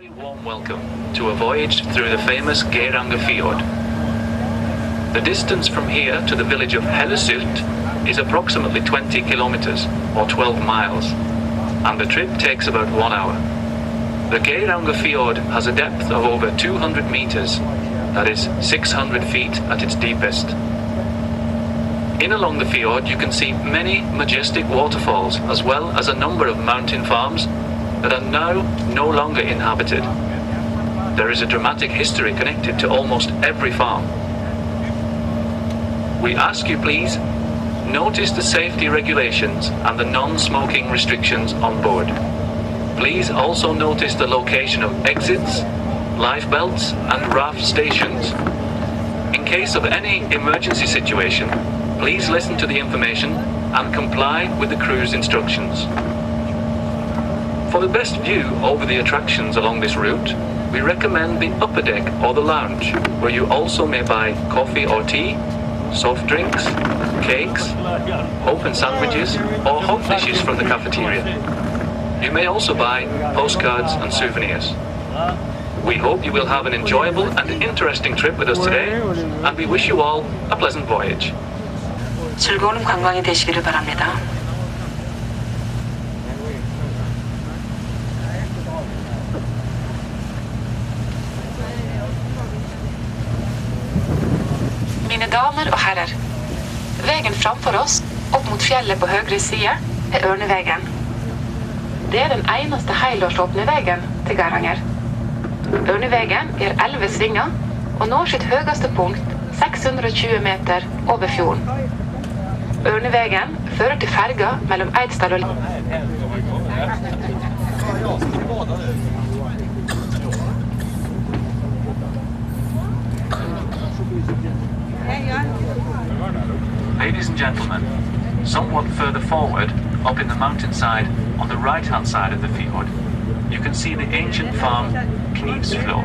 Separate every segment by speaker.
Speaker 1: Very warm welcome to a voyage through the famous Geiranger Fjord. The distance from here to the village of Hellesylt is approximately 20 kilometers or 12 miles, and the trip takes about 1 hour. The Geiranger Fjord has a depth of over 200 meters, that is 600 feet at its deepest. In along the fjord you can see many majestic waterfalls as well as a number of mountain farms that are now no longer inhabited. There is a dramatic history connected to almost every farm. We ask you please, notice the safety regulations and the non-smoking restrictions on board. Please also notice the location of exits, life belts and raft stations. In case of any emergency situation, please listen to the information and comply with the crew's instructions. For the best view over the attractions along this route, we recommend the upper deck or the lounge, where you also may buy coffee or tea, soft drinks, cakes, open sandwiches or hot dishes from the cafeteria. You may also buy postcards and souvenirs. We hope you will have an enjoyable and interesting trip with us today, and we wish you all a pleasant voyage.
Speaker 2: 즐거운 관광이 되시기를 바랍니다. Mine damer og herrer, vägen framfor oss, opp mot fjellet på høyre side, er Ørnevägen. Det er den eneste helårsåpne veien til Geiranger. Ørnevägen gir 11 svinger og når sitt høyeste punkt 620 meter over fjorden. Ørnevägen fører til ferga mellom Eidsdal og
Speaker 1: Ladies and gentlemen, somewhat further forward, up in the mountainside, on the right-hand side of the fjord, you can see the ancient farm Knivsflå.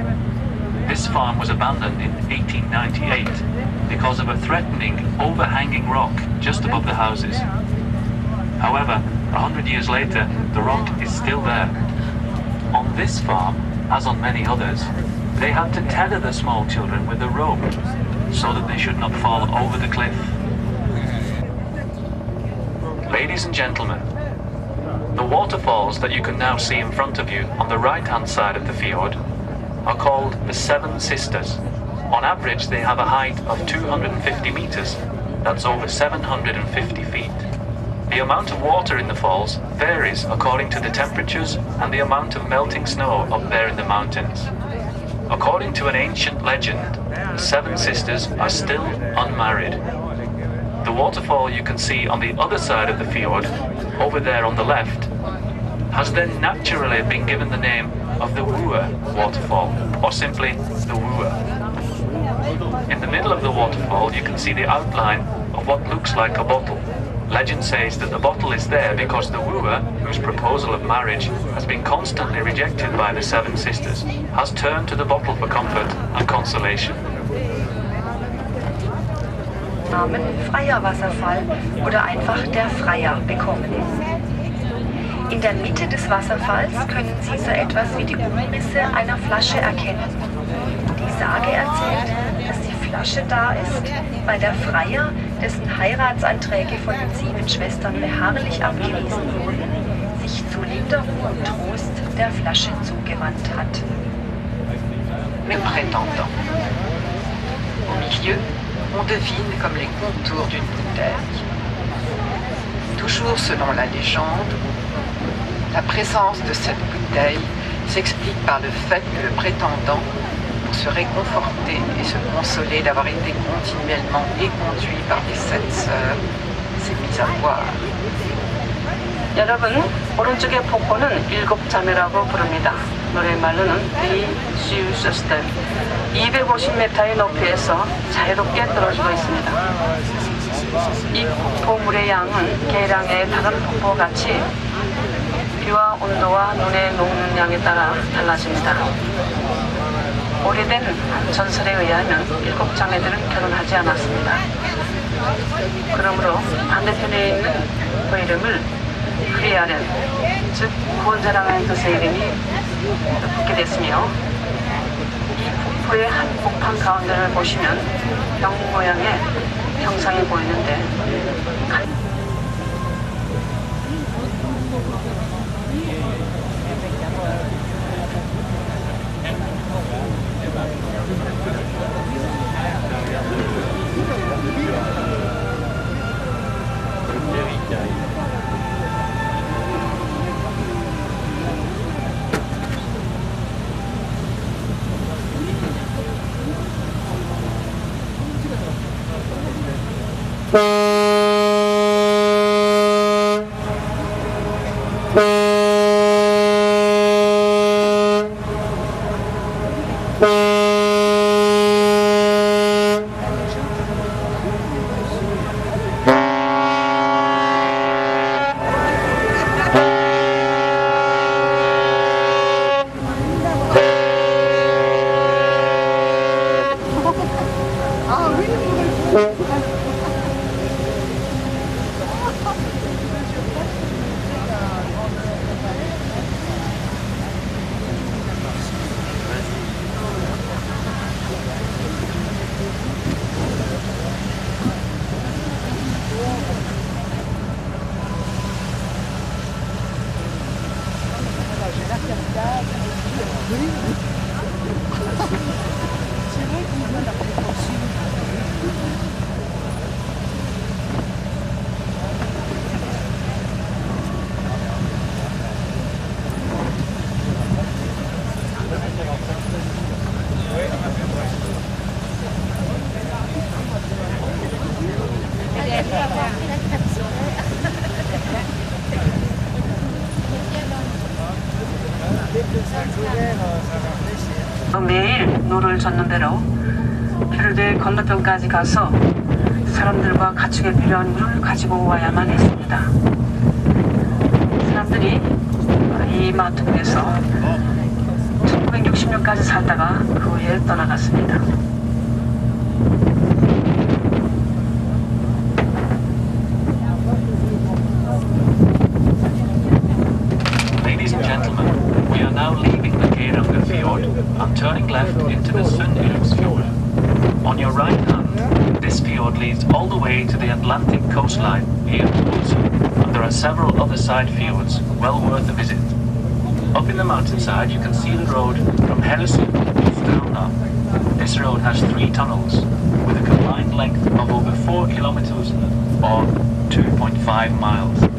Speaker 1: This farm was abandoned in 1898 because of a threatening, overhanging rock just above the houses. However, 100 years later, the rock is still there. On this farm, as on many others, they had to tether the small children with a rope so that they should not fall over the cliff. Ladies and gentlemen, the waterfalls that you can now see in front of you on the right-hand side of the fjord are called the Seven Sisters. On average, they have a height of 250 meters. That's over 750 feet. The amount of water in the falls varies according to the temperatures and the amount of melting snow up there in the mountains. According to an ancient legend, the Seven Sisters are still unmarried. The waterfall you can see on the other side of the fjord, over there on the left, has then naturally been given the name of the Wooer waterfall, or simply the Wooer. In the middle of the waterfall you can see the outline of what looks like a bottle. Legend says that the bottle is there because the wooer, whose proposal of marriage has been constantly rejected by the Seven Sisters, has turned to the bottle for comfort and consolation.
Speaker 3: Namen Freier Wasserfall oder einfach der Freier bekommen. In der Mitte des Wasserfalls können Sie so etwas wie die Umrisse einer Flasche erkennen. Die Sage erzählt, dass die Flasche da ist, weil der Freier, dessen Heiratsanträge von den 7 Schwestern beharrlich abgewiesen wurden, sich zur Linderung und Trost der Flasche zugewandt hat.
Speaker 2: Mes prétendants. Au milieu, on devine comme les contours d'une bouteille. Toujours selon la légende, la présence de cette bouteille s'explique par le fait que le prétendant, pour se réconforter et se consoler d'avoir été continuellement éconduit par les 7 sœurs, s'est mis à boire.
Speaker 4: 여러분, 오른쪽의 폭포는 7 자매라고 부릅니다. 노랫말로는 The Seven Sisters. 250m의 높이에서 자유롭게 떨어지고 있습니다. 이 폭포물의 양은 게이랑의 다른 폭포같이 비와 온도와 눈에 녹는 양에 따라 달라집니다. 오래된 전설에 의하면 7 자매들은 결혼하지 않았습니다. 그러므로 반대편에 있는 그 이름을 프리아렌, 즉 구원자라는 뜻의 이름이 붙게 됐으며 이 폭포의 한복판 가운데를 보시면 영 모양의 형상이 보이는데 매일 노를 젓는 대로 페르데 건너편까지 가서 사람들과 가축에 필요한 물을 가지고 와야만 했습니다. 사람들이 이 마트에서 1960년까지 살다가 그 후에 떠나갔습니다.
Speaker 1: Ladies and gentlemen, we are now leaving the Geiranger Fjord and turning left into the Fjord. On your right hand, this fjord leads all the way to the Atlantic coastline here in Oslo, and there are several other side fjords well worth a visit. Up in the mountainside you can see the road from Hellesylt to Stranda. This road has 3 tunnels, with a combined length of over 4 kilometers or 2.5 miles.